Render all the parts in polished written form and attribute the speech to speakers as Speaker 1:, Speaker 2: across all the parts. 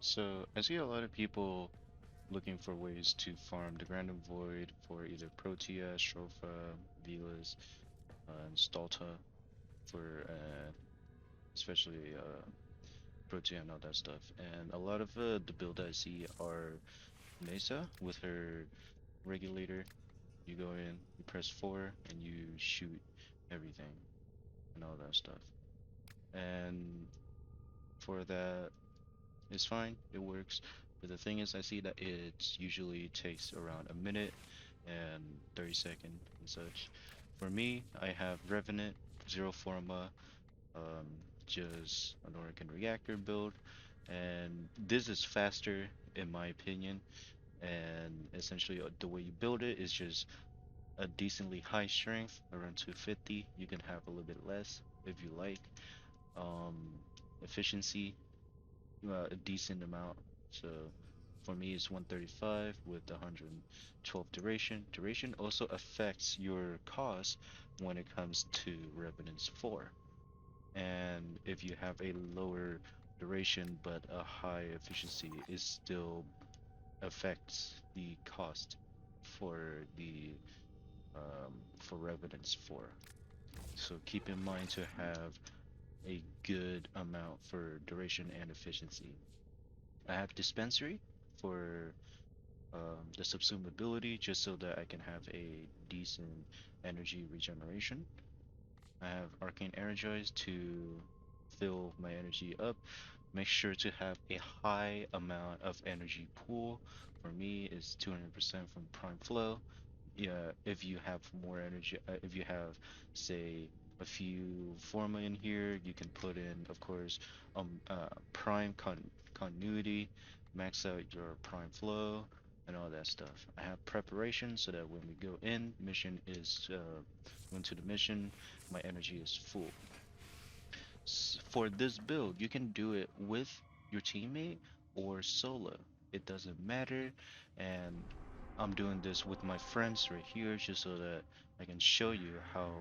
Speaker 1: So I see a lot of people looking for ways to farm the Granum Void for either Protea, Stropha, Velas, and Stalta for especially Protea and all that stuff. And a lot of the build I see are Mesa with her regulator. You go in, you press 4, and you shoot everything and all that stuff. And for that, it's fine, it works. But the thing is, I see that it usually takes around a minute and 30 seconds and such. For me, I have Revenant, Zero Forma, just an Oracle Reactor build, and this is faster in my opinion. And essentially, the way you build it is just a decently high strength, around 250. You can have a little bit less if you like. Um, Efficiency, a decent amount. So for me, it's 135 with 112 duration. Duration also affects your cost when it comes to Revenant's 4. And if you have a lower duration but a high efficiency, it still affects the cost for the for Revenant's 4. So keep in mind to have a good amount for duration and efficiency. I have dispensary for the subsumability just so that I can have a decent energy regeneration. I have arcane energize to fill my energy up. Make sure to have a high amount of energy pool. For me, it's 200% from prime flow. Yeah, if you have more energy, if you have, say, a few forma in here, you can put in, of course, prime continuity, max out your prime flow, and all that stuff. I have preparation so that when we go in, mission is into the mission, my energy is full. For this build, you can do it with your teammate or solo. It doesn't matter, and I'm doing this with my friends right here just so that I can show you how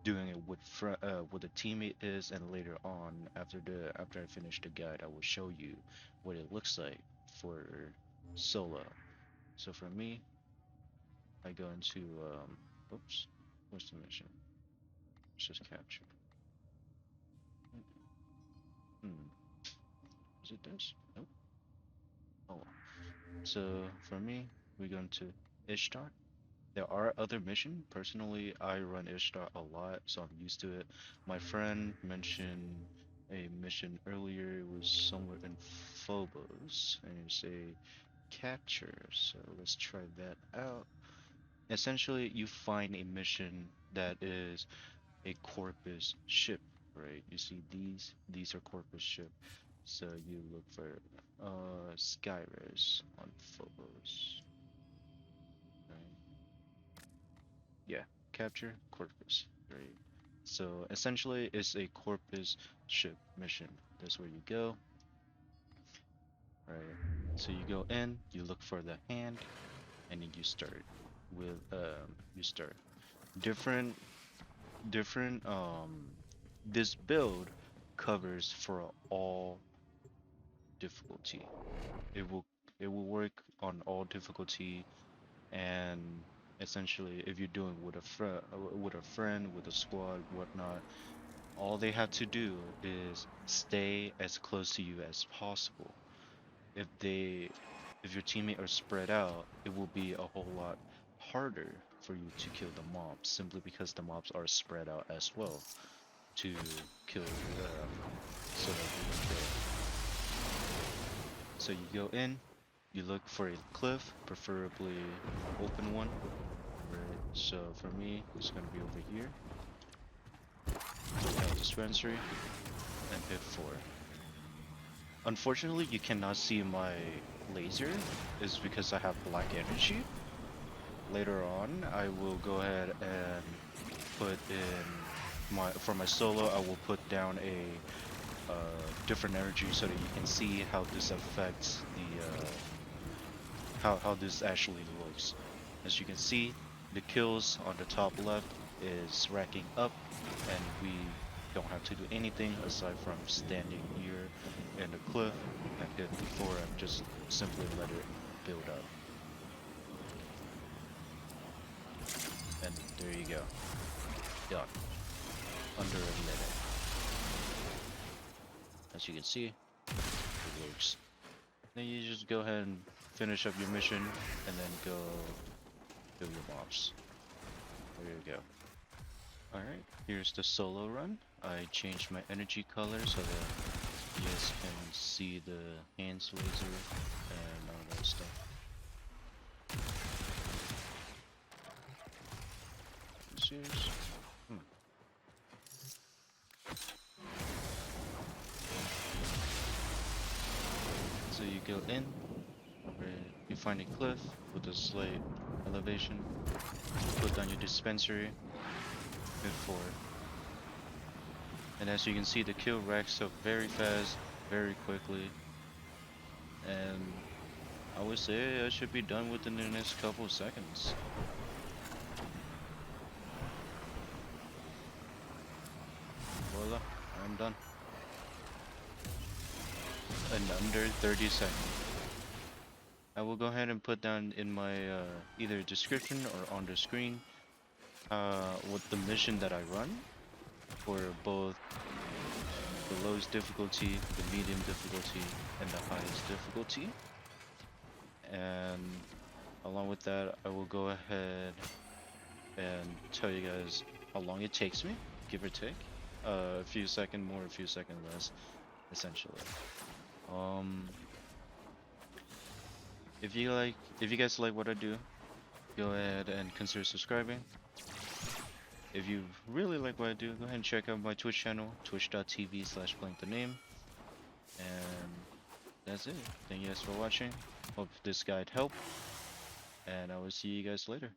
Speaker 1: doing it with a teammate is, and later on after I finish the guide, I will show you what it looks like for solo. So for me, I go into oops, what's the mission? Let's just capture. Hmm, is it this? Nope. Oh, so for me, we go into Ishtar. There are other missions. Personally, I run Ishtar a lot, so I'm used to it. My friend mentioned a mission earlier. It was somewhere in Phobos, and it's a capture. So let's try that out. Essentially, you find a mission that is a Corpus ship, right? You see these are Corpus ship. So you look for Skyris on Phobos, right? Yeah, capture Corpus, right? So essentially, it's a Corpus ship mission. That's where you go, right? So you go in, you look for the hand, and then you start different different this build covers for all difficulty. It will it will work on all difficulty, and essentially if you're doing with a friend, with a squad, whatnot, all they have to do is stay as close to you as possible. If they if your teammate are spread out, it will be a whole lot harder for you to kill the mobs simply because the mobs are spread out as well to kill so that you can kill. So you go in, you look for a cliff, preferably an open one, right? So for me, it's gonna be over here. Take out dispensary and hit 4. Unfortunately, you cannot see my laser, is because I have black energy. Later on, I will go ahead and put in for my solo, I will put down a different energy so that you can see how this affects the how this actually looks. As you can see, the kills on the top left is racking up, and we don't have to do anything aside from standing here in the cliff and did before and just simply let it build up. And there you go. Done. Under a minute. As you can see, it works. Then you just go ahead and finish up your mission and then go kill your mobs. There you go. Alright, here's the solo run. I changed my energy color so that you guys can see the hands laser and all that stuff. Serious? So you go in, where you find a cliff with a slight elevation. Put down your dispensary. Hit forward. And as you can see, the kill racks up very fast, very quickly. And I would say I should be done within the next couple of seconds. Voila, I'm done. In under 30 seconds. I will go ahead and put down in my either description or on the screen what the mission that I run for both the lowest difficulty, the medium difficulty, and the highest difficulty. And along with that, I will go ahead and tell you guys how long it takes me, give or take. A few seconds more, a few seconds less, essentially. If you guys like what I do, go ahead and consider subscribing. If you really like what I do, go ahead and check out my Twitch channel, twitch.tv/blankthename. And that's it. Thank you guys for watching. Hope this guide helped. And I will see you guys later.